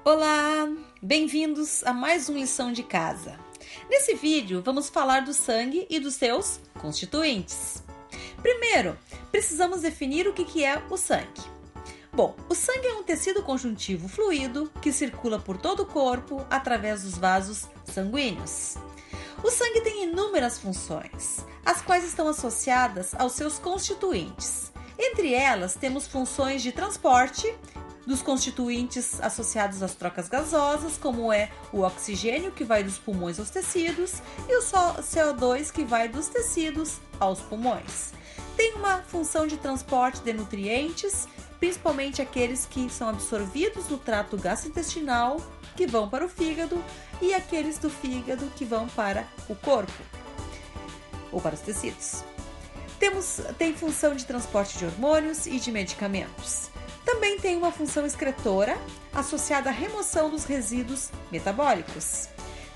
Olá, bem-vindos a mais uma lição de casa. Nesse vídeo vamos falar do sangue e dos seus constituintes. Primeiro, precisamos definir o que é o sangue. Bom, o sangue é um tecido conjuntivo fluido que circula por todo o corpo através dos vasos sanguíneos. O sangue tem inúmeras funções, as quais estão associadas aos seus constituintes. Entre elas, temos funções de transporte dos constituintes associados às trocas gasosas, como é o oxigênio, que vai dos pulmões aos tecidos, e o CO2, que vai dos tecidos aos pulmões. Tem uma função de transporte de nutrientes, principalmente aqueles que são absorvidos no trato gastrointestinal, que vão para o fígado, e aqueles do fígado que vão para o corpo, ou para os tecidos. Tem função de transporte de hormônios e de medicamentos. Também tem uma função excretora, associada à remoção dos resíduos metabólicos.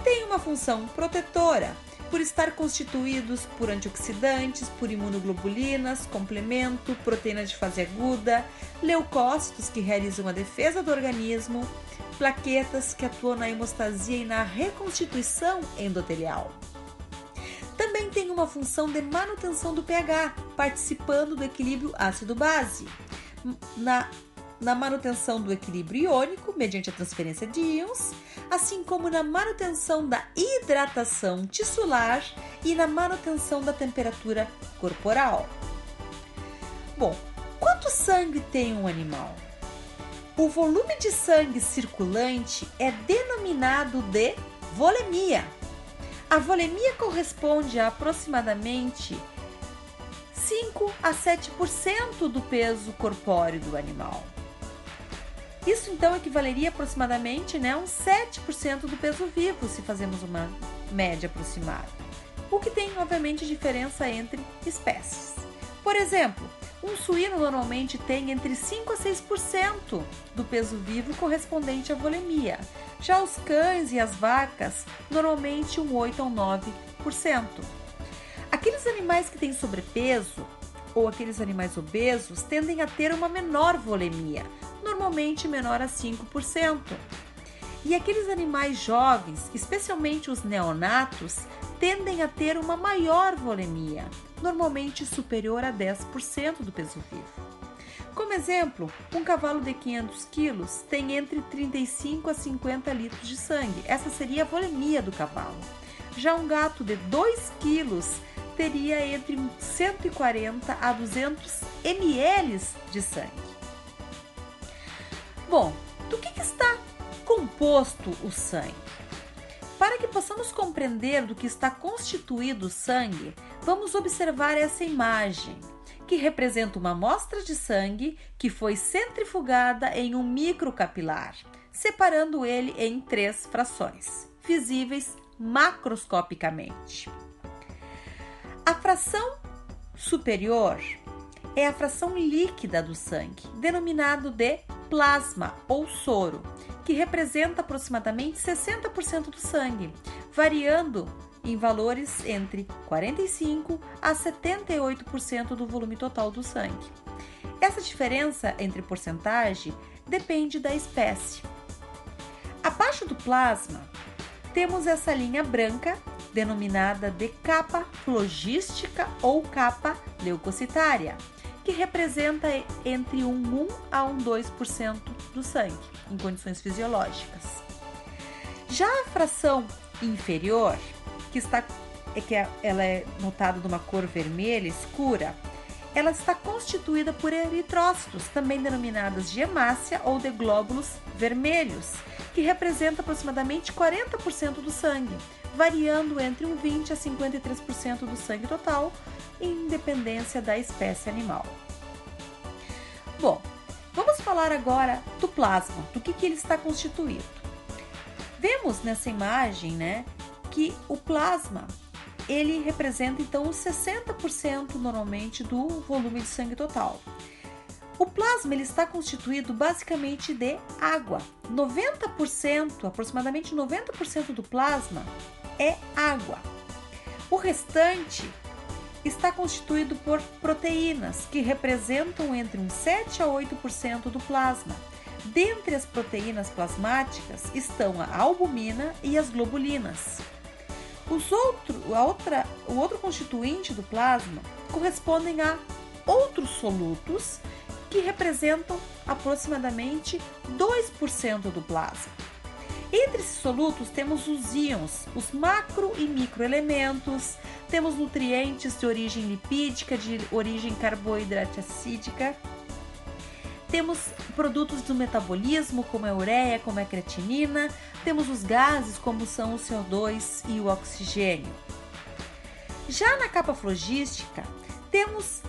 Tem uma função protetora, por estar constituídos por antioxidantes, por imunoglobulinas, complemento, proteína de fase aguda, leucócitos que realizam a defesa do organismo, plaquetas que atuam na hemostasia e na reconstituição endotelial. Também tem uma função de manutenção do pH, participando do equilíbrio ácido-base, na manutenção do equilíbrio iônico, mediante a transferência de íons, assim como na manutenção da hidratação tissular e na manutenção da temperatura corporal. Bom, quanto sangue tem um animal? O volume de sangue circulante é denominado de volemia. A volemia corresponde a aproximadamente 5 a 7% do peso corpóreo do animal. Isso então equivaleria aproximadamente a uns 7% do peso vivo, se fazemos uma média aproximada. O que tem, obviamente, diferença entre espécies. Por exemplo, um suíno normalmente tem entre 5 a 6% do peso vivo correspondente à volemia. Já os cães e as vacas, normalmente 8 a 9%. Aqueles animais que têm sobrepeso ou aqueles animais obesos tendem a ter uma menor volemia, normalmente menor a 5%. E aqueles animais jovens, especialmente os neonatos, tendem a ter uma maior volemia, normalmente superior a 10% do peso vivo. Como exemplo, um cavalo de 500 quilos tem entre 35 a 50 litros de sangue. Essa seria a volemia do cavalo. Já um gato de 2 quilos teria entre 140 a 200 ml de sangue. Bom, do que está composto o sangue? Para que possamos compreender do que está constituído o sangue, vamos observar essa imagem, que representa uma amostra de sangue que foi centrifugada em um microcapilar, separando ele em 3 frações, visíveis macroscopicamente. A fração superior é a fração líquida do sangue, denominado de plasma ou soro, que representa aproximadamente 60% do sangue, variando em valores entre 45% a 78% do volume total do sangue. Essa diferença entre porcentagem depende da espécie. Abaixo do plasma, temos essa linha branca, denominada de capa flogística ou capa leucocitária, que representa entre 1 a 2% do sangue, em condições fisiológicas. Já a fração inferior, ela é notada de uma cor vermelha escura, ela está constituída por eritrócitos, também denominadas de hemácia ou de glóbulos vermelhos, que representa aproximadamente 40% do sangue, variando entre 20 a 53% do sangue total, em dependência da espécie animal. Bom, vamos falar agora do plasma, do que ele está constituído. Vemos nessa imagem, que o plasma, ele representa então os 60% normalmente do volume de sangue total. O plasma ele está constituído basicamente de água. 90%, aproximadamente 90% do plasma é água. O restante está constituído por proteínas, que representam entre 7 a 8% do plasma. Dentre as proteínas plasmáticas estão a albumina e as globulinas. O outro constituinte do plasma correspondem a outros solutos que representam aproximadamente 2% do plasma. Entre esses solutos temos os íons, os macro e microelementos, temos nutrientes de origem lipídica, de origem carboidratídica, temos produtos do metabolismo, como a ureia, como a creatinina, temos os gases, como são o CO2 e o oxigênio. Já na capa flogística, temos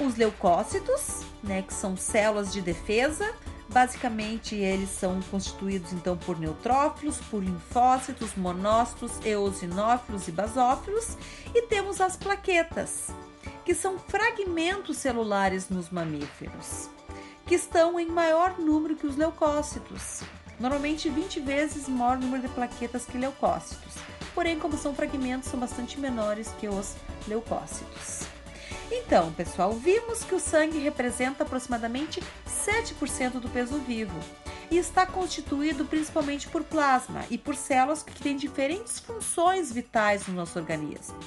os leucócitos, que são células de defesa. Basicamente, eles são constituídos então por neutrófilos, por linfócitos, monócitos, eosinófilos e basófilos. E temos as plaquetas, que são fragmentos celulares nos mamíferos, que estão em maior número que os leucócitos. Normalmente 20 vezes maior número de plaquetas que leucócitos. Porém, como são fragmentos, são bastante menores que os leucócitos. Então, pessoal, vimos que o sangue representa aproximadamente 7% do peso vivo e está constituído principalmente por plasma e por células que têm diferentes funções vitais no nosso organismo.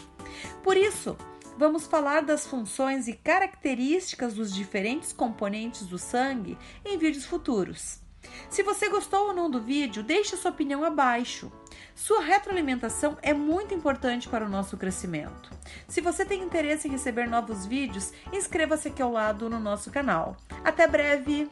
Por isso, vamos falar das funções e características dos diferentes componentes do sangue em vídeos futuros. Se você gostou ou não do vídeo, deixe sua opinião abaixo. Sua retroalimentação é muito importante para o nosso crescimento. Se você tem interesse em receber novos vídeos, inscreva-se aqui ao lado no nosso canal. Até breve!